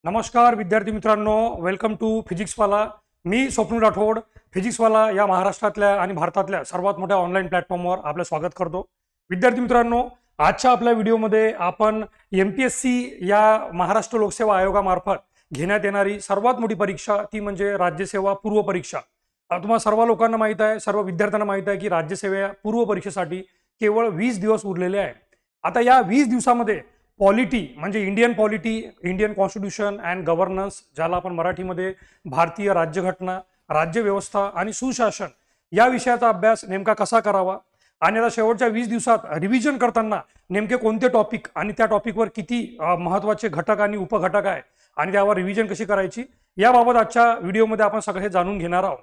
नमस्कार विद्यार्थी मित्रांनो, वेलकम टू फिजिक्सवाला। मी स्वप्नील राठोड फिजिक्सवाला या महाराष्ट्रातल्या आणि भारतातल्या सर्वात मोठ्या ऑनलाईन प्लॅटफॉर्मवर आपलं स्वागत करतो। विद्यार्थी मित्रांनो, आजच्या आपल्या व्हिडिओमध्ये आपण MPSC या महाराष्ट्र लोकसेवा आयोगामार्फत घेण्यात येणारी सर्वात मोठी परीक्षा ती म्हणजे राज्यसेवा पूर्व परीक्षा। तुम्हाला सर्व लोकांना माहित आहे, सर्व विद्यार्थ्यांना माहित आहे की राज्यसेवा पूर्व परीक्षेसाठी केवळ 20 दिवस उरलेले आहे। आता या 20 दिवसामध्ये पॉलिटी म्हणजे Indian polity, Indian constitution and governance, ज्याला आपण मराठीमध्ये भारतीय राज्यघटना, राज्यव्यवस्था आणि सुशासन या विषयाचा अभ्यास नेमका कसा करावा आणि आता शेवटच्या 20 दिवसात रिव्हिजन करताना नेमके कोणते टॉपिक आणि त्या टॉपिकवर किती महत्त्वाचे घटक आणि उपघटक आहे आणि त्यावर रिव्हिजन कशी करायची याबाबत आजच्या व्हिडिओमध्ये आपण सगळे जाणून घेणार आहोत।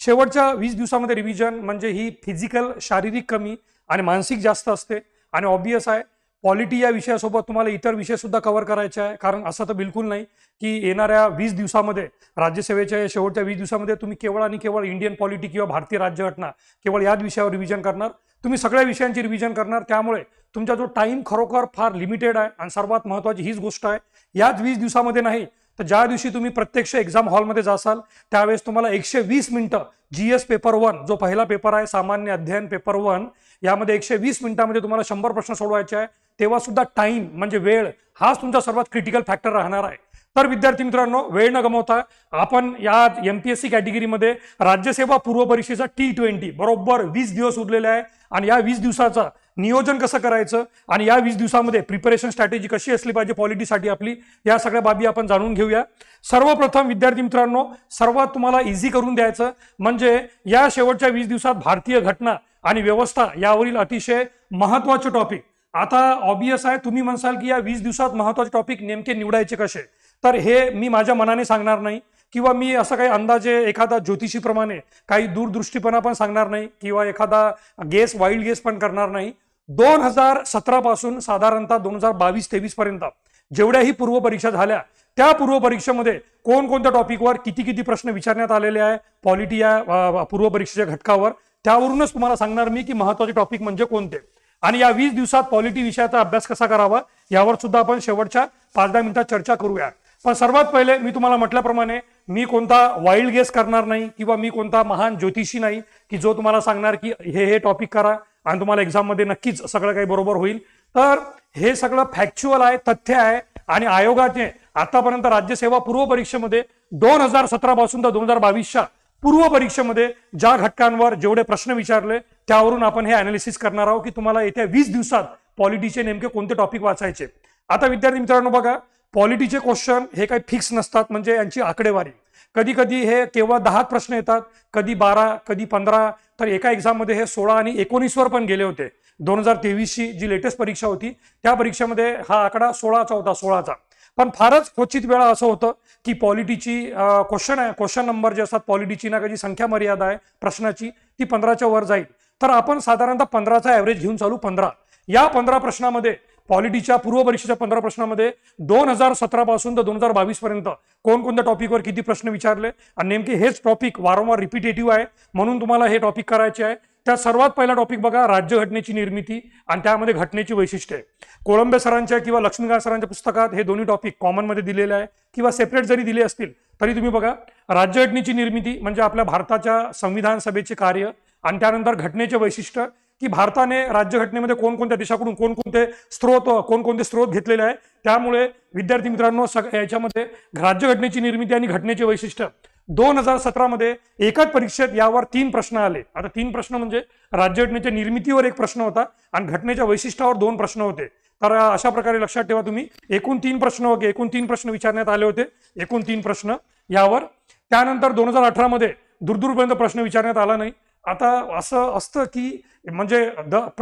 शेवटच्या 20 दिवसामध्ये रिव्हिजन म्हणजे ही फिजिकल शारीरिक कमी आणि मानसिक जास्त असते आणि ऑब्वियस आहे पॉलिटी या विषयासोबत तुम्हाला इतर विषय सुद्धा कव्हर करायचे आहे, कारण असं तर बिलकुल नाही की येणाऱ्या 20 दिवसामध्ये राज्यसेवेच्या शेवटच्या 20 दिवसामध्ये तुम्ही केवळ आणि केवळ इंडियन पॉलिटी किंवा भारतीय राज्यघटना केवळ याच विषयावर रिव्हिजन करणार, तुम्ही सगळ्या विषयांची रिव्हिजन करणार। त्यामुळे तुमचा जो टाइम खरोखर फार लिमिटेड आहे आणि सर्वात महत्त्वाची हीच गोष्ट आहे, याच 20 दिवसामध्ये नाही तर ज्या दिवशी तुम्ही प्रत्यक्ष एक्झाम हॉलमध्ये जासाल त्यावेळेस तुम्हाला 120 मिनिटं GS पेपर 1 जो पहिला पेपर आहे सामान्य अध्ययन पेपर 1 यामध्ये 120 मिनिटांमध्ये तुम्हाला 100 प्रश्न सोडवायचे आहे, तेव्हा सुद्धा टाइम म्हणजे वेळ हाच तुमचा सर्वात क्रिटिकल फॅक्टर राहणार आहे। तर विद्यार्थी मित्रांनो, वेळ न गमावता आपण या MPSC कॅटेगरीमध्ये राज्यसेवा पूर्व परीक्षेचा T20 बरोबर 20 दिवस उरलेले आहे आणि या 20 दिवसाचा नियोजन कसं करायचं आणि या 20 दिवसामध्ये प्रिपरेशन स्ट्रॅटेजी कशी असली पाहिजे पॉलिटीसाठी आपली, या सगळ्या बाबी आपण जाणून घेऊया। सर्वप्रथम विद्यार्थी मित्रांनो, सर्वात तुम्हाला इझी करून द्यायचं म्हणजे या शेवटच्या 20 दिवसात भारतीय घटना आणि व्यवस्था यावरील अतिशय महत्त्वाचे टॉपिक। आता ऑब्वियस आहे तुम्ही म्हणसाल की या 20 दिवसात महत्त्वाचे टॉपिक नेमके निवडायचे कसे, तर हे मी माझ्या मनाने सांगणार नाही किंवा मी असं काही अंदाजे एखादा ज्योतिषीप्रमाणे काही दूरदृष्टीपणा पण सांगणार नाही किंवा एखादा वाईल्ड गेस पण करणार नाही। 2017 पासून साधारणतः 2022-23 पर्यंत जेवढ्याही पूर्व परीक्षा झाल्या त्या पूर्व परीक्षेमध्ये कोणकोणत्या टॉपिकवर किती किती प्रश्न विचारण्यात आलेले आहे पॉलिटी या पूर्व परीक्षेच्या घटकावर, त्यावरूनच तुम्हाला सांगणार मी की महत्त्वाचे टॉपिक म्हणजे कोणते आणि या 20 दिवसात पॉलिटी विषयाचा अभ्यास कसा करावा यावर सुद्धा आपण शेवटच्या 5-10 मिनिटात चर्चा करूया। पण सर्वात पहिले मी तुम्हाला म्हटल्याप्रमाणे मी कोणता वाईल्ड गेस करणार नाही किंवा मी कोणता महान ज्योतिषी नाही की जो तुम्हाला सांगणार की हे टॉपिक करा आणि तुम्हाला एक्झाम मध्ये नक्कीच सगळं काही बरोबर होईल। तर हे सगळं फॅक्च्युअल आहे, तथ्य आहे आणि आयोगाने आतापर्यंत राज्यसेवा पूर्व परीक्षेमध्ये 2017 पासून तर 2022च्या पूर्व परीक्षेमध्ये ज्या घटकांवर जेवढे प्रश्न विचारले त्यावरून आपण हे अनालिसिस करणार आहोत की तुम्हाला येत्या 20 दिवसात पॉलिटीचे नेमके कोणते टॉपिक वाचायचे। आता विद्यार्थी मित्रांनो बघा, पॉलिटीचे क्वेश्चन हे काही फिक्स नसतात, म्हणजे यांची आकडेवारी कधी कधी हे केवळ 10 प्रश्न येतात, कधी 12, कधी 15, तर एका एक्झाम मध्ये हे 16 आणि 19 वर पण गेले होते। 2023ची जी लेटेस्ट परीक्षा होती त्या परीक्षेमध्ये हा आकडा 16चा होता, 16चा। पण फारच क्वचित वेळा असं होतं की पॉलिटीची क्वेश्चन नंबर जे असतात पॉलिटीची ना कधी संख्या मर्यादा आहे प्रश्नाची ती 15च्या वर जाईल, तर आपण साधारणतः 15चा ॲव्हरेज घेऊन चालू। 15 या 15 प्रश्नामध्ये पॉलिटीच्या पूर्व परीक्षेच्या 15 प्रश्नामध्ये 2017 पासून तर 2022 पर्यंत कोणकोणत्या टॉपिकवर किती प्रश्न विचारले आणि नेमके हेच टॉपिक वारंवार रिपिटेटिव्ह आहे म्हणून तुम्हाला हे टॉपिक करायचे आहे। त्या सर्वात पहिला टॉपिक बघा, राज्यघटनेची निर्मिती आणि त्यामध्ये घटनेची वैशिष्ट्ये। कोळंबे सरांच्या किंवा लक्ष्मीकांत सरांच्या पुस्तकात हे दोन्ही टॉपिक कॉमन मध्ये दिलेले आहे किंवा सेपरेट जरी दिले असतील तरी तुम्ही बघा, राज्यघटनेची निर्मिती म्हणजे आपल्या भारताच्या संविधान सभेचे कार्य आणि त्यानंतर घटनेचे वैशिष्ट्य की भारताने राज्यघटनेमध्ये कोणकोणत्या देशाकडून कोणकोणते स्रोत घेतलेले आहे। त्यामुळे विद्यार्थी मित्रांनो याच्यामध्ये राज्यघटनेची निर्मिती आणि घटनेचे वैशिष्ट्य 2017 मध्ये एकच परीक्षेत यावर 3 प्रश्न आले। आता 3 प्रश्न म्हणजे राज्यघटनेच्या निर्मितीवर 1 प्रश्न होता आणि घटनेच्या वैशिष्ट्यावर 2 प्रश्न होते। तर अशा प्रकारे लक्षात ठेवा तुम्ही, एकूण 3 प्रश्न विचारण्यात आले होते, एकूण 3 प्रश्न यावर। त्यानंतर 2018 मध्ये दूरपर्यंत प्रश्न विचारण्यात आला नाही। आता असं असतं की म्हणजे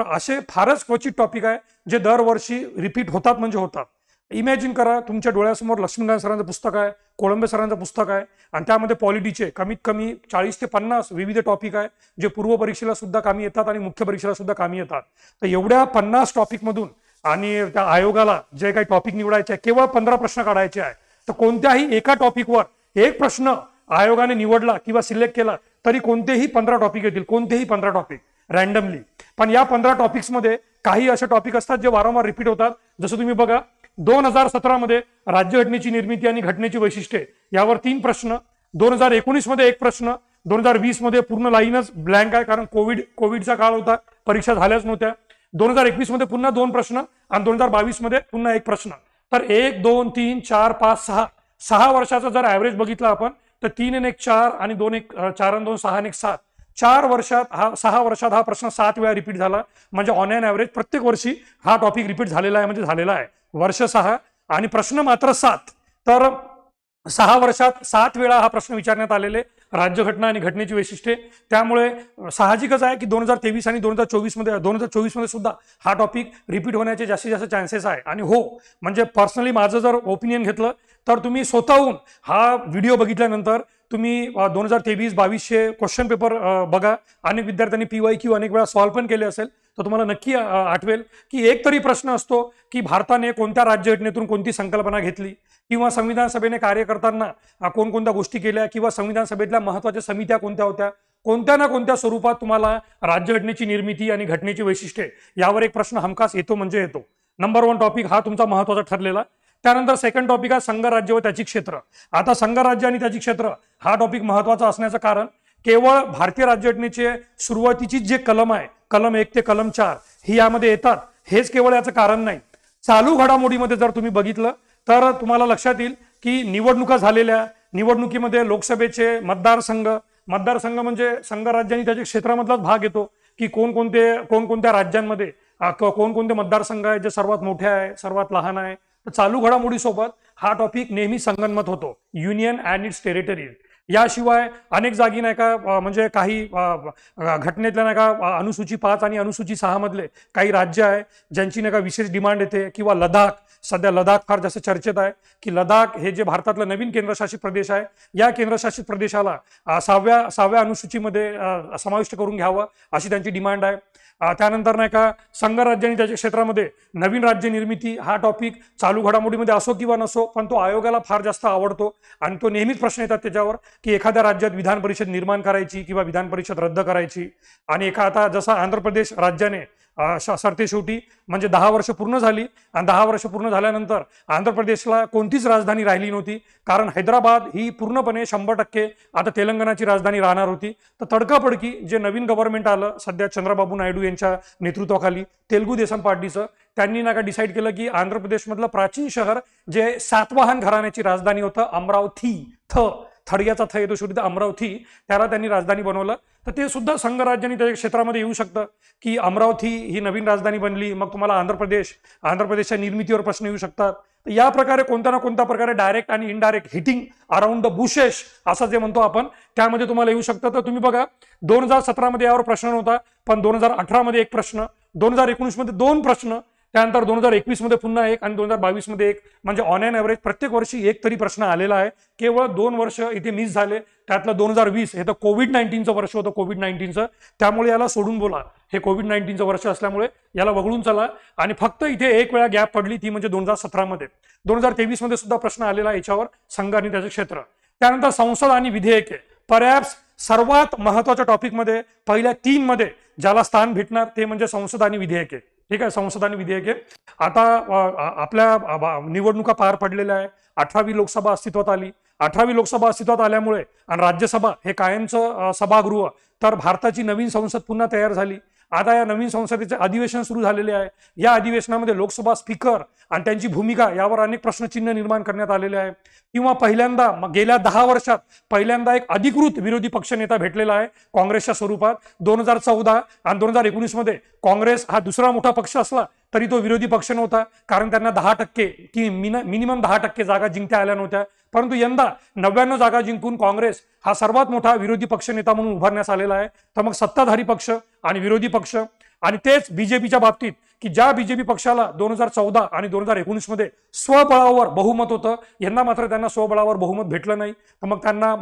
असे फारच क्वचित टॉपिक आहे जे दरवर्षी रिपीट होतात म्हणजे होतात। इमॅजिन करा, तुमच्या डोळ्यासमोर लक्ष्मीकांत सरांचं पुस्तक आहे, कोळंबे सरांचं पुस्तक आहे आणि त्यामध्ये पॉलिटीचे कमीत कमी 40 ते 50 विविध टॉपिक आहे जे पूर्व परीक्षेला सुद्धा कामी येतात आणि मुख्य परीक्षेला सुद्धा कामी येतात। तर एवढ्या 50 टॉपिक मधून आणि त्या आयोगाला जे काही टॉपिक निवडायचे आहे केवळ 15 प्रश्न काढायचे आहे, तर कोणत्याही एका टॉपिकवर 1 प्रश्न आयोगाने निवडला किंवा सिलेक्ट केला तरी कोणतेही 15 टॉपिक येतील, कोणतेही 15 टॉपिक रॅन्डमली। पण या 15 टॉपिक्समध्ये काही असे टॉपिक असतात जे वारंवार रिपीट होतात, जसं तुम्ही बघा 2017 मध्ये राज्यघटनेची निर्मिती आणि घटनेची वैशिष्ट्ये यावर 3 प्रश्न, 2019 मध्ये 1 प्रश्न, 2020 मध्ये पूर्ण लाईनच ब्लँक आहे कारण कोविडचा काळ होता, परीक्षा झाल्याच नव्हत्या. 2021 मध्ये पुन्हा 2 प्रश्न आणि 2022 मध्ये पुन्हा 1 प्रश्न. तर 1 2 3 4 5 6 वर्षाचा जर ऍव्हरेज बघितला आपण तर 3 आणि 1 4 आणि 2 1 4 आणि 2 6 आणि 1 7 6 वर्षात हा प्रश्न 7 वेळा रिपीट झाला. म्हणजे ऑन एन ऍव्हरेज प्रत्येक वर्षी हा टॉपिक रिपीट झालेला आहे, म्हणजे झालेला आहे. वर्ष 6 आणि प्रश्न मात्र 7. तर 6 वर्षात 7 वेळा हा प्रश्न विचारण्यात आलेले राज्यघटना आणि घटनेची वैशिष्ट्ये. त्यामुळे साहजिकच आहे की 2023 आणि 2024 मध्ये सुद्धा हा टॉपिक रिपीट होण्याचे जास्तीत जास्त चान्सेस आहे. आणि हो, म्हणजे पर्सनली माझं जर ओपिनियन घेतलं तर तुम्ही स्वतःहून हा व्हिडिओ बघितल्यानंतर तुम्ही 2023-22चे क्वेश्चन पेपर बघा. अनेक विद्यार्थ्यांनी PYQ अनेक वेळा सॉल्व्ह पण केले असेल तर तुम्हाला नक्की आठवेल की एक तरी प्रश्न असतो की भारताने कोणत्या राज्यघटनेतून कोणती संकल्पना घेतली किंवा संविधान सभेने कार्य करताना कोणकोणत्या गोष्टी केल्या किंवा संविधान सभेतल्या महत्त्वाच्या समित्या कोणत्या होत्या. कोणत्या ना कोणत्या स्वरूपात तुम्हाला राज्यघटनेची निर्मिती आणि घटनेची वैशिष्ट्ये यावर एक प्रश्न हमखास येतो म्हणजे येतो. नंबर 1 टॉपिक हा तुमचा महत्त्वाचा ठरलेला. त्यानंतर सेकंड टॉपिक आहे संघराज्य व त्याची क्षेत्र. आता संघराज्य आणि त्याची क्षेत्र हा टॉपिक महत्त्वाचा असण्याचं कारण केवळ भारतीय राज्यघटनेचे सुरुवातीची जे कलम आहे, कलम 1 ते कलम 4 ही यामध्ये येतात, हेच केवळ याचं कारण नाही. चालू घडामोडीमध्ये जर तुम्ही बघितलं तर तुम्हाला लक्षात येईल की निवडणुका झालेल्या, निवडणुकीमध्ये लोकसभेचे मतदारसंघ म्हणजे संघराज्य आणि त्याच्या क्षेत्रामधलाच भाग येतो की कोणकोणत्या राज्यांमध्ये कोणकोणते मतदारसंघ आहे, जे सर्वात मोठे आहे, सर्वात लहान आहे. तर चालू घडामोडीसोबत हा टॉपिक नेहमी संगनमत होतो, युनियन अँड इट्स टेरिटरी. याशिवाय अनेक जागी नाही का म्हणजे काही घटनेतल्या नाही का अनुसूची 5 आणि अनुसूची 6 मधले काही राज्य आहे ज्यांची नाही का विशेष डिमांड येते. किंवा लडाख, सध्या लडाख फार जास्त चर्चेत आहे की लडाख हे जे भारतातलं नवीन केंद्रशासित प्रदेश आहे, या केंद्रशासित प्रदेशाला 6व्या अनुसूचीमध्ये समाविष्ट करून घ्यावं अशी त्यांची डिमांड आहे. त्यानंतर नाही का संघराज्य आणि त्याच्या क्षेत्रामध्ये नवीन राज्य निर्मिती हा टॉपिक चालू घडामोडीमध्ये असो किंवा नसो, पण तो आयोगाला फार जास्त आवडतो आणि तो नेहमीच प्रश्न येतात त्याच्यावर की एखाद्या राज्यात विधान परिषद निर्माण करायची किंवा विधान परिषद रद्द करायची. आणि आता जसा आंध्र प्रदेश राज्याने सरतेशेवटी म्हणजे 10 वर्ष पूर्ण झाली आणि 10 वर्ष पूर्ण झाल्यानंतर आंध्र प्रदेशला कोणतीच राजधानी राहिली नव्हती कारण हैदराबाद ही पूर्णपणे 100% आता तेलंगणाची राजधानी राहणार होती. तर तडकाफडकी जे नवीन गव्हर्नमेंट आलं सध्या चंद्रबाबू नायडू यांच्या नेतृत्वाखाली, तेलुगू देसम पार्टीचं, त्यांनी नाका डिसाईड केलं की आंध्र प्रदेशमधलं प्राचीन शहर जे सातवाहन घराण्याची राजधानी होतं अमरावती, थडग्याचा थ येतो शेवटी, अमरावती, त्याला त्यांनी राजधानी बनवलं. तर ते सुद्धा संघराज्य आणि त्याच्या क्षेत्रामध्ये येऊ शकतं की अमरावती ही नवीन राजधानी बनली, मग तुम्हाला आंध्र प्रदेशच्या निर्मितीवर प्रश्न येऊ शकतात. या प्रकारे कोणत्या ना कोणत्या प्रकारे डायरेक्ट आणि indirect hitting around the bushes असं जे म्हणतो आपण, त्यामध्ये तुम्हाला येऊ शकतं. तर तुम्ही बघा 2017 मध्ये यावर प्रश्न नव्हता, पण 2018 मध्ये 1 प्रश्न, 2019 मध्ये 2 प्रश्न, त्यानंतर 2021 मध्ये पुन्हा 1 आणि 2022 मध्ये 1. म्हणजे ऑन एन ऍव्हरेज प्रत्येक वर्षी 1 तरी प्रश्न आलेला आहे. केवळ 2 वर्ष इथे मिस झाले, त्यातलं 2020 हे तर कोविड-19चं वर्ष होतं, कोविड-19चं, त्यामुळे याला सोडून बोला, हे कोविड-19चं वर्ष असल्यामुळे याला वगळून चला. आणि फक्त इथे 1 वेळा गॅप पडली, ती म्हणजे 2017 मध्ये. 2023 मध्ये सुद्धा प्रश्न आलेला आहे याच्यावर, संघ आणि त्याचे क्षेत्र. त्यानंतर संसद आणि विधेयके, परहॅप्स सर्वात महत्वाच्या टॉपिकमध्ये पहिल्या 3 मध्ये ज्याला स्थान भेटणार ते म्हणजे संसद आणि विधेयके. ठीक आहे, संसद आणि विधेयके. आता आपल्या निवडणुका पार पडलेल्या आहे, 18वी लोकसभा अस्तित्वात आली. 18वी लोकसभा अस्तित्वात आल्यामुळे आणि राज्यसभा हे कायमचं सभागृह, तर भारताची नवीन संसद पुन्हा तयार झाली. आता या नवीन संसदेचे अधिवेशन सुरू झालेले आहे. या अधिवेशनामध्ये लोकसभा स्पीकर आणि त्यांची भूमिका यावर अनेक प्रश्नचिन्ह निर्माण करण्यात आलेले आहे. किंवा पहिल्यांदा गेल्या 10 वर्षात पहिल्यांदा एक अधिकृत विरोधी पक्षनेता भेटलेला आहे काँग्रेसच्या स्वरूपात. 2014 आणि 2019 मध्ये काँग्रेस हा दुसरा मोठा पक्ष असला तरी तो विरोधी पक्ष नव्हता, कारण त्यांना 10% की मिनिमम 10% जागा जिंकता आल्या नव्हत्या. परंतु यंदा 99 जागा जिंकून काँग्रेस हा सर्वात मोठा विरोधी पक्षनेता म्हणून उभारण्यास आलेला आहे. तर मग सत्ताधारी पक्ष आणि विरोधी पक्ष, आणि तेच बीजेपीच्या बाबतीत की ज्या बीजेपी पक्षाला 2014 आणि 2019 मध्ये स्वबळावर बहुमत होतं, यंदा मात्र त्यांना स्वबळावर बहुमत भेटलं नाही. तर मग त्यांना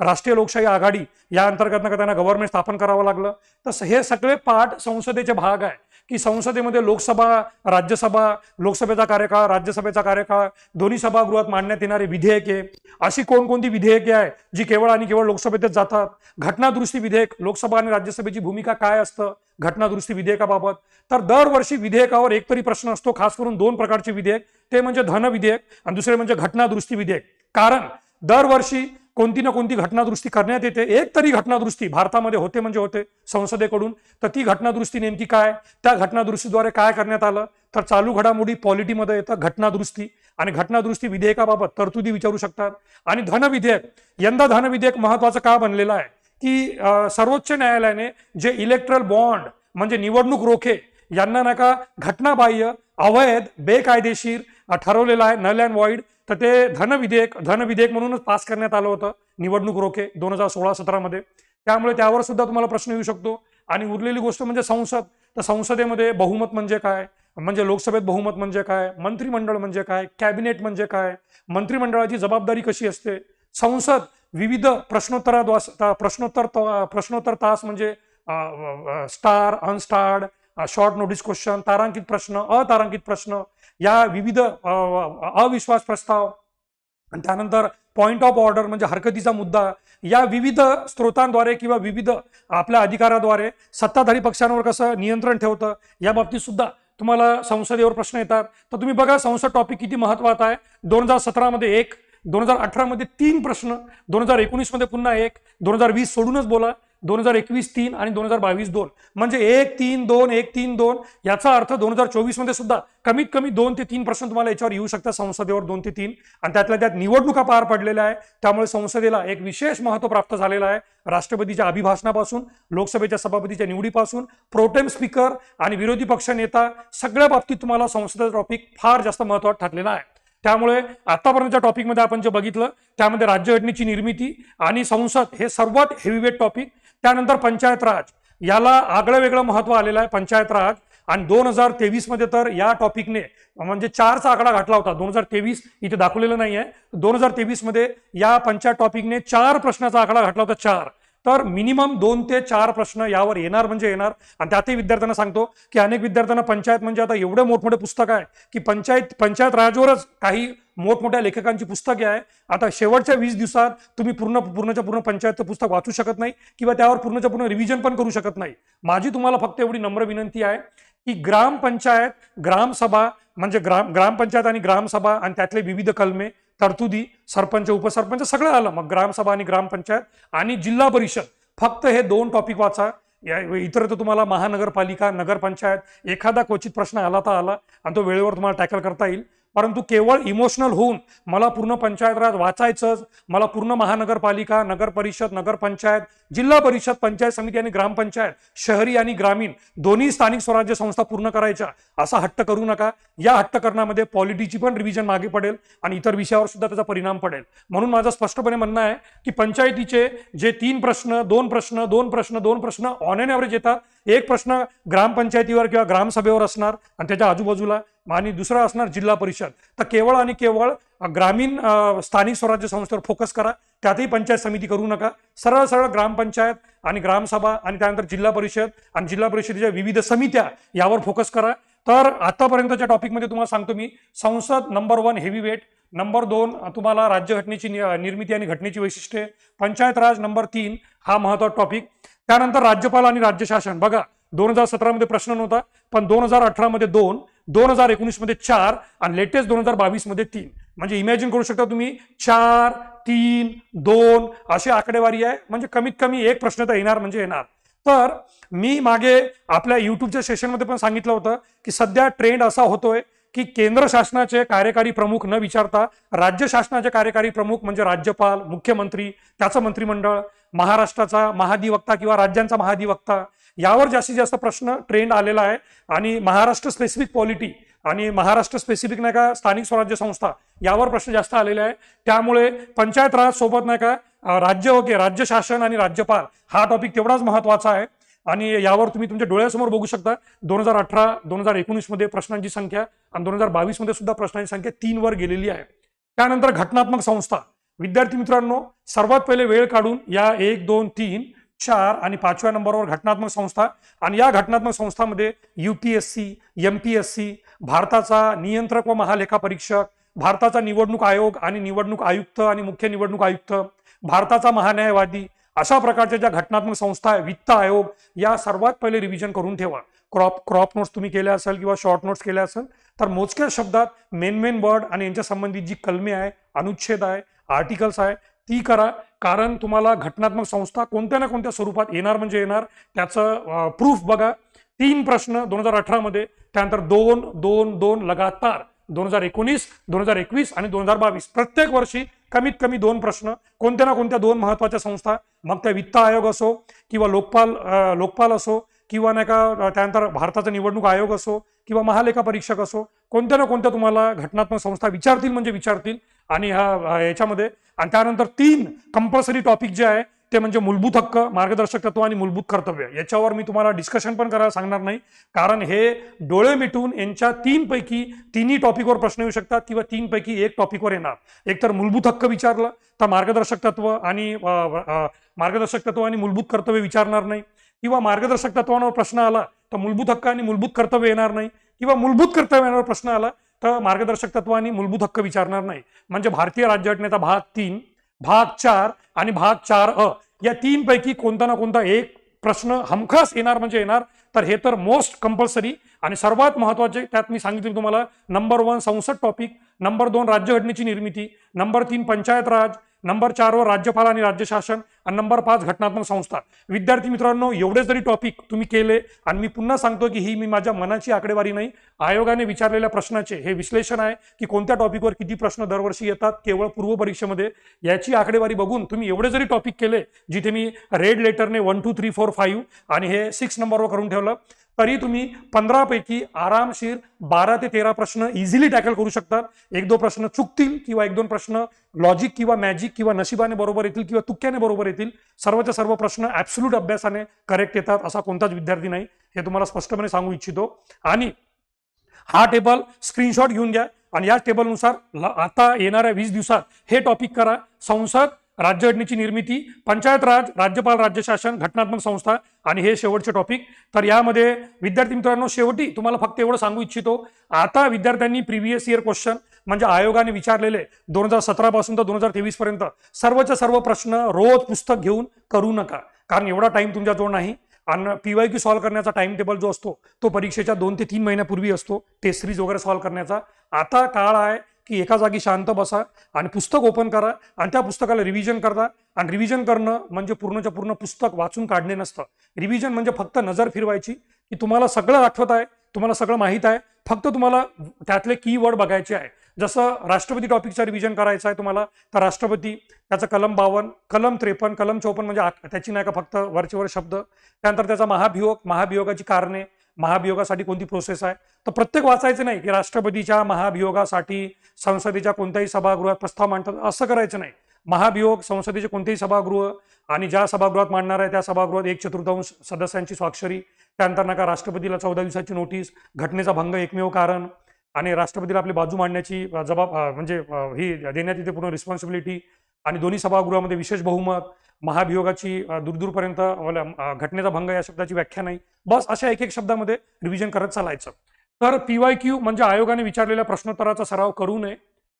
राष्ट्रीय लोकशाही आघाडी या अंतर्गत त्यांना गव्हर्नमेंट स्थापन करावं लागलं. तर हे सगळे पार्ट संसदेचे भाग आहे की संसदेमध्ये लोकसभा, राज्यसभा, लोकसभेचा कार्यकाळ, राज्यसभेचा कार्यकाळ, दोन्ही सभागृहात मांडण्यात येणारे विधेयके, अशी कोणकोणती विधेयके आहे जी केवळ आणि केवळ लोकसभेतच जातात. घटनादुरुस्ती विधेयक, लोकसभा आणि राज्यसभेची भूमिका काय असतं, घटनादुरुस्ती विधेयकाबाबत. तर दरवर्षी विधेयकावर एक तरी प्रश्न असतो, खास करून दोन प्रकारचे विधेयक, ते म्हणजे धन विधेयक आणि दुसरे म्हणजे घटनादुरुस्ती विधेयक. कारण दरवर्षी कोणती ना कोणती घटनादुरुस्ती करण्यात येते. एक तरी घटनादुरुस्ती भारतामध्ये होते म्हणजे होते संसदेकडून. तर ती घटनादुरुस्ती नेमकी काय, त्या घटनादुरुस्तीद्वारे काय करण्यात आलं, तर चालू घडामोडी पॉलिटीमध्ये येतं घटनादुरुस्ती आणि घटनादुरुस्ती विधेयकाबाबत तरतुदी विचारू शकतात. आणि धन विधेयक, यंदा धन विधेयक महत्वाचं का बनलेलं आहे की सर्वोच्च न्यायालयाने जे इलेक्ट्रल बॉन्ड म्हणजे निवडणूक रोखे यांना नका घटनाबाह्य, अवैध, बेकायदेशीर ठरवलेलं आहे, नल अँड वॉइड. तर ते धन विधेयक म्हणूनच पास करण्यात आलं होतं निवडणूक रोखे 2016-17 मध्ये. त्यामुळे त्यावर सुद्धा तुम्हाला प्रश्न येऊ शकतो. आणि उरलेली गोष्ट म्हणजे संसद. तर संसदेमध्ये बहुमत म्हणजे काय, म्हणजे लोकसभेत बहुमत म्हणजे काय, मंत्रिमंडळ म्हणजे काय, कॅबिनेट म्हणजे काय, मंत्रिमंडळाची जबाबदारी कशी असते, संसद विविध प्रश्नोत्तर तास म्हणजे star, unstarred, short notice question, तारांकित प्रश्न, अतारांकित प्रश्न, या विविध अविश्वास प्रस्ताव, आणि त्यानंतर पॉइंट ऑफ ऑर्डर म्हणजे हरकतीचा मुद्दा, या विविध स्त्रोतांद्वारे किंवा विविध आपल्या अधिकाराद्वारे सत्ताधारी पक्षांवर कसं नियंत्रण ठेवतं या बाबतीत सुद्धा तुम्हाला संसदेवर प्रश्न येतात. तर तुम्ही बघा संसद टॉपिक किती महत्वाचा आहे. 2017 मध्ये 1, 2018 मध्ये 3 प्रश्न, 2019 मध्ये पुन्हा 1, 2020 सोडूनच बोला, 2021 3 आणि 2022 2, म्हणजे 1 3 2 1 3 2. याचा अर्थ 2024 मध्ये सुद्धा कमीत कमी 2 ते 3 प्रश्न तुम्हाला याच्यावर येऊ शकतात संसदेवर, 2 ते 3. आणि त्यातल्या त्यात निवडणुका पार पडलेल्या आहे. त्यामुळे संसदेला एक विशेष महत्व प्राप्त झालेलं आहे. राष्ट्रपतीच्या अभिभाषणापासून, लोकसभेच्या सभापतीच्या निवडीपासून, प्रोटेम स्पीकर आणि विरोधी पक्ष नेता, सगळ्या बाबतीत तुम्हाला संसदेचा टॉपिक फार जास्त महत्वाचा ठरलेला आहे. त्यामुळे आतापर्यंतच्या टॉपिकमध्ये आपण जे बघितलं त्यामध्ये राज्यघटनेची निर्मिती आणि संसद हे सर्वात हेवीवेट टॉपिक. त्यानंतर पंचायत राज, याला आगळं वेगळं महत्व आलेलं आहे पंचायत राज. आणि 2023 मध्ये तर या टॉपिकने म्हणजे 4चा आकडा घातला होता. 2023 इथे दाखवलेलं नाहीये. 2023 मध्ये या पंचायत टॉपिकने 4 प्रश्नाचा आकडा घातला होता, 4. तर मिनिमम 2 ते 4 प्रश्न यावर येणार म्हणजे येणार. आणि त्यातही विद्यार्थ्यांना सांगतो की अनेक विद्यार्थ्यांना पंचायत म्हणजे आता एवढे मोठमोठे पुस्तक आहे की पंचायत राजवरच काही मोठमोठ्या लेखकांची पुस्तके आहे. आता शेवटच्या 20 दिवसात तुम्ही पूर्णच्या पूर्ण पंचायतचं पुस्तक वाचू शकत नाही किंवा त्यावर पूर्णच्या पूर्ण रिव्हिजन पण करू शकत नाही. माझी तुम्हाला फक्त एवढी नम्र विनंती आहे की ग्रामपंचायत, ग्रामसभा म्हणजे ग्रामपंचायत आणि ग्रामसभा आणि त्यातले विविध कलमे, तरतुदी, सरपंच, उपसरपंच सगळं आलं, मग ग्रामसभा आणि ग्रामपंचायत आणि जिल्हा परिषद, फक्त हे 2 टॉपिक वाचा. इतर तर तुम्हाला महानगरपालिका, नगरपंचायत एखादा क्वचित प्रश्न आला तर आला आणि तो वेळेवर तुम्हाला टॅकल करता येईल. परंतु केवळ इमोशनल होऊन मला पूर्ण पंचायत राज वाचायचंच, मला पूर्ण महानगरपालिका, नगर परिषद, नगरपंचायत, जिल्हा परिषद, पंचायत समिती आणि ग्रामपंचायत, शहरी आणि ग्रामीण दोन्ही स्थानिक स्वराज्य संस्था पूर्ण करायच्या असा हट्ट करू नका. या हट्ट करण्यामध्ये पॉलिटीची पण रिव्हिजन मागे पडेल आणि इतर विषयावर सुद्धा त्याचा परिणाम पडेल. म्हणून माझं स्पष्टपणे म्हणणं आहे की पंचायतीचे जे 3 प्रश्न, 2 प्रश्न, 2 प्रश्न, 2 प्रश्न ऑन एन ॲव्हरेज येतात. एक प्रश्न ग्रामपंचायतीवर किंवा ग्रामसभेवर असणार आणि त्याच्या आजूबाजूला, आणि दुसरा असणार जिल्हा परिषद. तर केवळ आणि केवळ ग्रामीण स्थानिक स्वराज्य संस्थेवर फोकस करा. त्यातही पंचायत समिती करू नका. सरळ सरळ ग्रामपंचायत आणि ग्रामसभा आणि त्यानंतर जिल्हा परिषद आणि जिल्हा परिषदेच्या विविध समित्या यावर फोकस करा. तर आतापर्यंतच्या टॉपिकमध्ये तुम्हाला सांगतो मी, संसद नंबर 1 हेवी वेट, नंबर 2 तुम्हाला राज्यघटनेची निर्मिती आणि घटनेची वैशिष्ट्ये, पंचायत राज नंबर 3 हा महत्त्वाचा टॉपिक. त्यानंतर राज्यपाल आणि राज्यशासन. बघा 2017 मध्ये प्रश्न नव्हता, पण 2018 मध्ये 2, 2019 मध्ये 4 आणि लेटेस्ट 2022 मध्ये 3. म्हणजे इमॅजिन करू शकता तुम्ही 4, 3, 2 अशी आकडेवारी आहे. म्हणजे कमीत कमी एक प्रश्न तर येणार म्हणजे येणार. तर मी मागे आपल्या युट्यूबच्या सेशनमध्ये पण सांगितलं होतं की सध्या ट्रेंड असा होतोय की केंद्र शासनाचे कार्यकारी प्रमुख न विचारता राज्य शासनाचे कार्यकारी प्रमुख म्हणजे राज्यपाल, मुख्यमंत्री, त्याचं मंत्रिमंडळ, महाराष्ट्राचा महाधिवक्ता किंवा राज्यांचा महाधिवक्ता यावर जास्तीत जास्त प्रश्न ट्रेंड आलेला आहे. आणि महाराष्ट्र स्पेसिफिक पॉलिटी आणि महाराष्ट्र स्पेसिफिक नाही का स्थानिक स्वराज्य संस्था यावर प्रश्न जास्त आलेले आहे. त्यामुळे पंचायत राज सोबत नाही का राज्य शासन आणि राज्यपाल हा टॉपिक तेवढाच महत्वाचा आहे. आणि यावर तुम्ही तुमच्या डोळ्यासमोर बघू शकता 2018, 2019 मध्ये प्रश्नांची संख्या आणि 2022 मध्ये सुद्धा प्रश्नांची संख्या 3 वर गेलेली आहे. त्यानंतर घटनात्मक संस्था. विद्यार्थी मित्रांनो, सर्वात पहिले वेळ काढून या 1, 2, 3, 4 आणि 5व्या नंबरवर घटनात्मक संस्था. आणि या घटनात्मक संस्थांमध्ये UPSC, MPSC, भारताचा नियंत्रक व महालेखा परीक्षक, भारताचा निवडणूक आयोग आणि निवडणूक आयुक्त आणि मुख्य निवडणूक आयुक्त, भारताचा महान्यायवादी, अशा प्रकारच्या ज्या घटनात्मक संस्था आहे, वित्त आयोग, या सर्वात पहिले रिव्हिजन करून ठेवा. क्रॉप नोट्स तुम्ही केल्या असेल किंवा शॉर्ट नोट्स केल्या असेल तर मोजक्या शब्दात मेन वर्ड आणि यांच्या संबंधित जी कलमे आहे, अनुच्छेद आहे, आर्टिकल्स आहे, ती करा. कारण तुम्हाला घटनात्मक संस्था कोणत्या ना कोणत्या स्वरूपात येणार म्हणजे येणार. त्याचं प्रूफ बघा. 3 प्रश्न 2018 मध्ये, त्यानंतर 2 लगातार 2019, 2021 आणि 2022 प्रत्येक वर्षी कमीत कमी 2 प्रश्न कोणत्या ना कोणत्या 2 महत्वाच्या संस्था, मग त्या वित्त आयोग असो किंवा लोकपाल असो किंवा नाही का त्यानंतर भारताचा निवडणूक आयोग असो किंवा महालेखा परीक्षक असो, कोणत्या ना कोणत्या तुम्हाला घटनात्मक संस्था विचारतील म्हणजे विचारतील. आणि याच्यामध्ये आणि त्यानंतर 3 कंपल्सरी टॉपिक जे आहे ते म्हणजे मूलभूत हक्क, मार्गदर्शक तत्व आणि मूलभूत कर्तव्य. याच्यावर मी तुम्हाला डिस्कशन पण करायला सांगणार नाही, कारण हे डोळे मिटून यांच्या 3 पैकी 3ही टॉपिकवर प्रश्न येऊ शकतात किंवा 3 पैकी 1 टॉपिकवर येणार. एक तर मूलभूत हक्क विचारलं तर मार्गदर्शक तत्व आणि मूलभूत कर्तव्य विचारणार नाही, किंवा मार्गदर्शक तत्वांवर प्रश्न आला तर मूलभूत हक्क आणि मूलभूत कर्तव्य येणार नाही, किंवा मूलभूत कर्तव्यावर प्रश्न आला तर मार्गदर्शक तत्व आणि मूलभूत हक्क विचारणार नाही. म्हणजे भारतीय राज्यघटनेचा भाग 3, भाग 4 आणि भाग 4 या 3 पैकी कोणता ना कोणता एक प्रश्न हमखास येणार म्हणजे येणार. तर हे तर मोस्ट कंपल्सरी आणि सर्वात महत्वाचे. त्यात मी सांगितले तुम्हाला नंबर 1 संसद टॉपिक, नंबर 2 राज्यघटनेची निर्मिती, नंबर 3 पंचायत राज, नंबर 4 वर राज्यपाल आणि राज्य शासन आणि नंबर 5 घटनात्मक संस्था. विद्यार्थी मित्रांनो, एवढे जरी टॉपिक तुम्ही केले, आणि मी पुन्हा सांगतो की ही मी माझ्या मनाची आकडेवारी नाही, आयोगाने विचारलेल्या प्रश्नाचे हे विश्लेषण आहे की कोणत्या टॉपिकवर किती प्रश्न दरवर्षी येतात केवळ पूर्व परीक्षेमध्ये. याची आकडेवारी बघून तुम्ही एवढे जरी टॉपिक केले, जिथे मी रेड लेटरने 1 2 3 4 5 आणि हे 6 नंबरवर करून ठेवलं, तरी तुम्ही 15 पैकी आरामशीर 12 ते 13 प्रश्न इझिली टॅकल करू शकतात. 1-2 प्रश्न चुकतील किंवा 1-2 प्रश्न लॉजिक किंवा मॅजिक किंवा नशिबाने बरोबर येतील किंवा तुक्क्याने बरोबर येतील. सर्वच्या सर्व प्रश्न ऍब्सोल्यूट अभ्यासाने करेक्ट येतात असा कोणताच विद्यार्थी नाही, हे तुम्हाला स्पष्टपणे सांगू इच्छितो. आणि हा टेबल स्क्रीनशॉट घेऊन घ्या आणि या टेबलनुसार आता येणाऱ्या 20 दिवसात हे टॉपिक करा. संसद, राज्यघटनेची निर्मिती, पंचायत राज, राज्यपाल, राज्य शासन, घटनात्मक संस्था आणि हे शेवटचे टॉपिक. तर यामध्ये विद्यार्थी मित्रांनो, शेवटी तुम्हाला फक्त एवढं सांगू इच्छितो, आता विद्यार्थ्यांनी प्रिव्हियस इयर क्वेश्चन म्हणजे आयोगाने विचारलेले 2017 पासून तर 2023 पर्यंत सर्वच्या सर्व प्रश्न रोज पुस्तक घेऊन करू नका, कारण एवढा टाइम तुमच्याजवळ नाही. आणि PYQ सॉल्व्ह करण्याचा टाइम टेबल जो असतो तो परीक्षेच्या 2 ते 3 महिन्यापूर्वी असतो, टेस्ट सिरीज वगैरे सॉल्व्ह करण्याचा. आता काळ आहे की एका जागी शांत बसा आणि पुस्तक ओपन करा आणि त्या पुस्तकाला रिव्हिजन करा. आणि रिव्हिजन करणं म्हणजे पूर्णच्या पूर्ण पुस्तक वाचून काढणे नसतं. रिव्हिजन म्हणजे फक्त नजर फिरवायची की तुम्हाला सगळं आठवत आहे, तुम्हाला सगळं माहीत आहे, फक्त तुम्हाला त्यातले कीवर्ड बघायचे आहे. जसं राष्ट्रपती टॉपिकचं रिव्हिजन करायचं आहे तुम्हाला, तर राष्ट्रपती त्याचा कलम 52, कलम 53, कलम 54 म्हणजे त्याची नाही का फक्त वरचेवर शब्द. त्यानंतर त्याचा महाभियोग, महाभियोगाची कारणे, महाभियोगासाठी कोणती प्रोसेस आहे. तर प्रत्येक वाचायचं नाही की राष्ट्रपतीच्या महाभियोगासाठी संसदेच्या कोणत्याही सभागृहात प्रस्ताव मांडतात, असं करायचं नाही. महाभियोग संसदेचे कोणतेही सभागृह आणि ज्या सभागृहात मांडणार आहे त्या सभागृहात 1/4 सदस्यांची स्वाक्षरी. त्यानंतर नका राष्ट्रपतीला 14 दिवसाची नोटीस, घटनेचा भंग एकमेव कारण, आणि राष्ट्रपतीला आपली बाजू मांडण्याची म्हणजे ही देण्यात येते पूर्ण रिस्पॉन्सिबिलिटी, आणि दोन्ही सभागृहामध्ये विशेष बहुमत, महाभियोगाची दूरपर्यंत घटनेचा भंग या शब्दाची व्याख्या नाही. बस अशा एक शब्दामध्ये रिव्हिजन करत चालायचं. तर PYQ म्हणजे आयोगाने विचारलेल्या प्रश्नोत्तराचा सराव करू नये.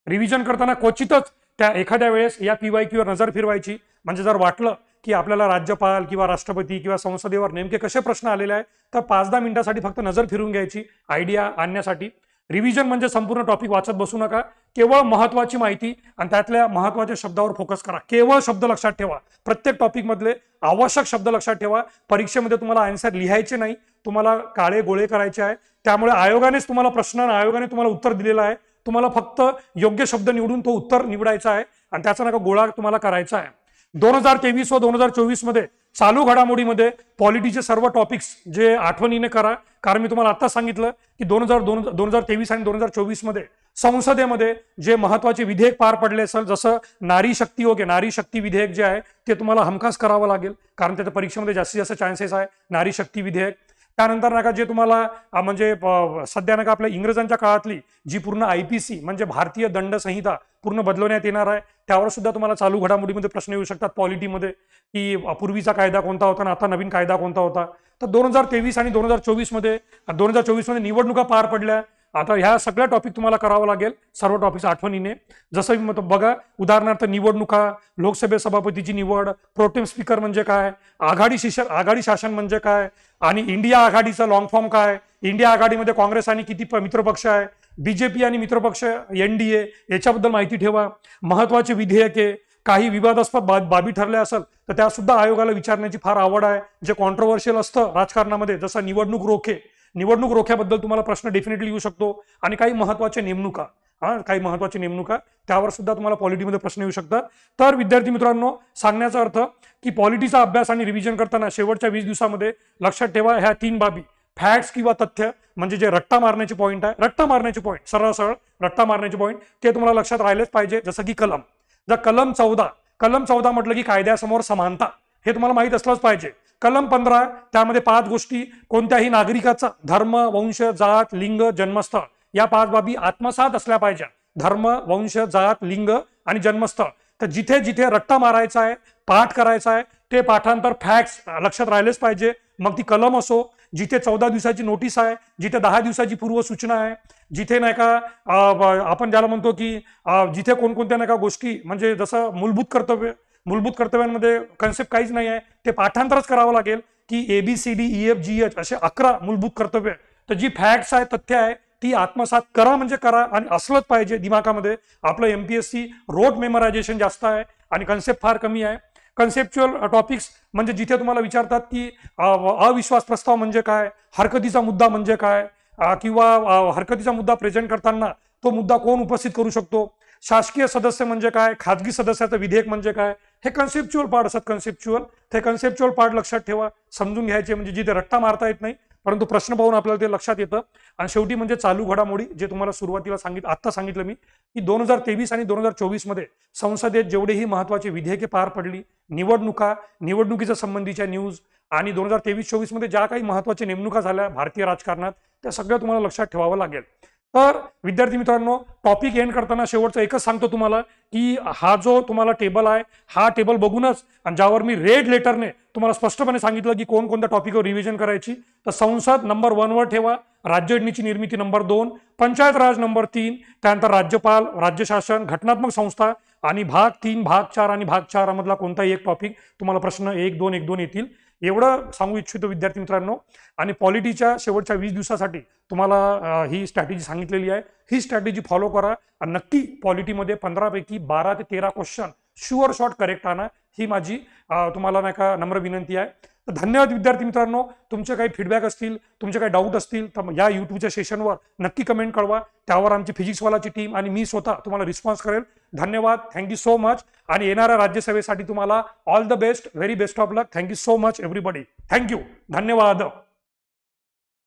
रिव्हिजन करताना क्वचितच त्या एखाद्या वेळेस या PYQ वर नजर फिरवायची. म्हणजे जर वाटलं की आपल्याला राज्यपाल किंवा राष्ट्रपती किंवा संसदेवर नेमके कसे प्रश्न आलेले आहेत तर 5-10 मिनिटांसाठी फक्त नजर फिरून घ्यायची, आयडिया आणण्यासाठी. रिव्हिजन म्हणजे संपूर्ण टॉपिक वाचत बसू नका, केवळ महत्वाची माहिती आणि त्यातल्या महत्वाच्या शब्दावर फोकस करा. केवळ शब्द लक्षात ठेवा, प्रत्येक टॉपिक मधले आवश्यक शब्द लक्षात ठेवा. परीक्षेमध्ये तुम्हाला आन्सर लिहायचे नाही, तुम्हाला काळे गोळे करायचे आहे. त्यामुळे आयोगानेच तुम्हाला प्रश्न आणि आयोगाने तुम्हाला उत्तर दिलेलं आहे. तुम्हाला फक्त योग्य शब्द निवडून तो उत्तर निवडायचा आहे आणि त्याचा नका गोळा तुम्हाला करायचा आहे. 2023 व 2024 मध्ये चालू घडामोडीमध्ये पॉलिटीचे सर्व टॉपिक्स जे आठवणीने करा, कारण मी तुम्हाला आता सांगितलं की 2023 आणि 2024 मध्ये संसदेमध्ये जे महत्वाचे विधेयक पार पडले असेल, जसं नारी शक्ती विधेयक जे आहे ते तुम्हाला हमखास करावं लागेल, कारण त्याच्या परीक्षेमध्ये जास्तीत जास्त चान्सेस आहे नारी शक्ती विधेयक. त्यानंतर नका जे तुम्हाला म्हणजे सध्या नका आपल्या इंग्रजांच्या काळातली जी पूर्ण IPC म्हणजे भारतीय दंड संहिता पूर्ण बदलवण्यात येणार आहे, त्यावर सुद्धा तुम्हाला चालू घडामोडीमध्ये प्रश्न येऊ शकतात पॉलिटीमध्ये, की पूर्वीचा कायदा कोणता होता आणि आता नवीन कायदा कोणता होता. तर 2023 आणि 2024 मध्ये निवडणुका पार पडल्या आता ह्या सगळ्या टॉपिक तुम्हाला करावं लागेल, सर्व टॉपिक्स आठवणीने. जसं बघा, उदाहरणार्थ निवडणुका, लोकसभे सभापतीची निवड, प्रोटेम स्पीकर म्हणजे काय, आघाडी शासन म्हणजे काय, आणि इंडिया आघाडीचा लॉंग फॉर्म काय, इंडिया आघाडीमध्ये काँग्रेस आणि किती मित्रपक्ष आहे, बीजेपी आणि मित्रपक्ष एनडीए याच्याबद्दल माहिती ठेवा. महत्वाचे विधेयके, काही विवादास्पद बाबी ठरल्या असेल तर त्या सुद्धा आयोगाला विचारण्याची फार आवड आहे. जे कॉन्ट्रोवर्शियल असतं राजकारणामध्ये, जसं निवडणूक रोख्याबद्दल तुम्हाला प्रश्न डेफिनेटली येऊ शकतो. आणि काही महत्वाच्या नेमणुका त्यावर सुद्धा तुम्हाला पॉलिटीमध्ये प्रश्न येऊ शकतात. तर विद्यार्थी मित्रांनो, सांगण्याचा अर्थ की पॉलिटीचा अभ्यास आणि रिव्हिजन करताना शेवटच्या 20 दिवसामध्ये लक्षात ठेवा ह्या 3 बाबी: फॅक्ट्स किंवा तथ्य, म्हणजे जे रट्टा मारण्याचे पॉईंट आहे, सरळ रट्टा मारण्याचे पॉईंट, ते तुम्हाला लक्षात राहिलेच पाहिजे. जसं की कलम 14 म्हटलं की कायद्यासमोर समानता, हे तुम्हाला माहित असलंच पाहिजे. कलम 15, त्यामध्ये 5 गोष्टी, कोणत्याही नागरिकाचा धर्म, वंश, जात, लिंग, जन्मस्थळ या 5 बाबी आत्मसात असल्या पाहिजे. धर्म, वंश, जात, लिंग आणि जन्मस्थळ. तर जिथे जिथे रट्टा मारायचा आहे, पाठ करायचा आहे, ते पाठांतर फॅक्ट्स लक्षात राहिलेच पाहिजे. मग ती कलम असो, जिथे 14 दिवसाची नोटीस आहे, जिथे 10 दिवसाची पूर्व सूचना आहे, जिथे नाही का आपण ज्याला म्हणतो की जिथे कोणकोणत्या नाही का गोष्टी, म्हणजे जसं मूलभूत कर्तव्यांमध्ये कन्सेप्ट काहीच नाही आहे, ते पाठांतरच करावं लागेल की ABCDEFGH असे 11 मूलभूत कर्तव्य. तर जी फॅक्ट्स आहे, तथ्य आहे, ती आत्मसात करा म्हणजे करा, आणि असलंच पाहिजे दिमागामध्ये. आपलं MPSC रोट मेमरायझेशन जास्त आहे आणि कन्सेप्ट फार कमी आहे. कन्सेप्च्युअल टॉपिक्स म्हणजे जिथे तुम्हाला विचारतात की अविश्वास प्रस्ताव म्हणजे काय, हरकतीचा मुद्दा म्हणजे काय, किंवा हरकतीचा मुद्दा प्रेझेंट करताना तो मुद्दा कोण उपस्थित करू शकतो, शासकीय सदस्य म्हणजे काय, खाजगी सदस्याचं विधेयक म्हणजे काय, हे कन्सेप्च्युअल पार्ट असतात. ते कन्सेप्च्युअल पार्ट लक्षात ठेवा, समजून घ्यायचे, म्हणजे जिथे रट्टा मारता येत नाही परंतु प्रश्न पाहून आपल्याला ते लक्षात येतं. आणि शेवटी म्हणजे चालू घडामोडी, जे तुम्हाला सुरुवातीला आता सांगितलं मी की 2023 आणि 2024 मध्ये संसदेत जेवढेही महत्वाचे विधेयके पार पडली, निवडणुकीच्या संबंधीच्या न्यूज, आणि 2023-24 मध्ये ज्या काही महत्वाच्या नेमणुका झाल्या भारतीय राजकारणात, त्या सगळ्या तुम्हाला लक्षात ठेवावं लागेल. तर विद्यार्थी मित्रांनो, टॉपिक एंड करताना शेवटचं एकच सांगतो तुम्हाला की हा जो तुम्हाला टेबल आहे, हा टेबल बघूनच, आणि ज्यावर मी रेड लेटरने तुम्हाला स्पष्टपणे सांगितलं की कोणकोणत्या टॉपिकवर रिव्हिजन करायची, तर संसद नंबर 1 वर ठेवा, राज्यघटनेची निर्मिती नंबर 2, पंचायत राज नंबर 3, त्यानंतर राज्यपाल, राज्य शासन, घटनात्मक संस्था, आणि भाग 3, भाग 4 आणि भाग 4 मधला कोणताही एक टॉपिक तुम्हाला प्रश्न 1, 2, 1, 2 येतील. एवढं सांगू इच्छितो विद्यार्थी मित्रांनो. आणि पॉलिटीच्या शेवटच्या 20 दिवसासाठी तुम्हाला ही स्ट्रॅटेजी सांगितलेली आहे. ही स्ट्रॅटेजी फॉलो करा आणि नक्की पॉलिटीमध्ये 15 पैकी 12 ते 13 क्वेश्चन शुअर शॉर्ट करेक्ट आणा, ही माझी तुम्हाला नाही का नम्र विनंती आहे. तर धन्यवाद विद्यार्थी मित्रांनो. तुमचे काही फीडबॅक असतील, तुमचे काही डाऊट असतील, तर या युट्यूबच्या सेशनवर नक्की कमेंट कळवा. त्यावर आमची फिजिक्सवालाची टीम आणि मी स्वतः तुम्हाला रिस्पॉन्स करेल. धन्यवाद, थँक्यू सो मच. आणि येणाऱ्या राज्यसभेसाठी तुम्हाला all the best, very best of luck. Thank you so much everybody. Thank you, धन्यवाद.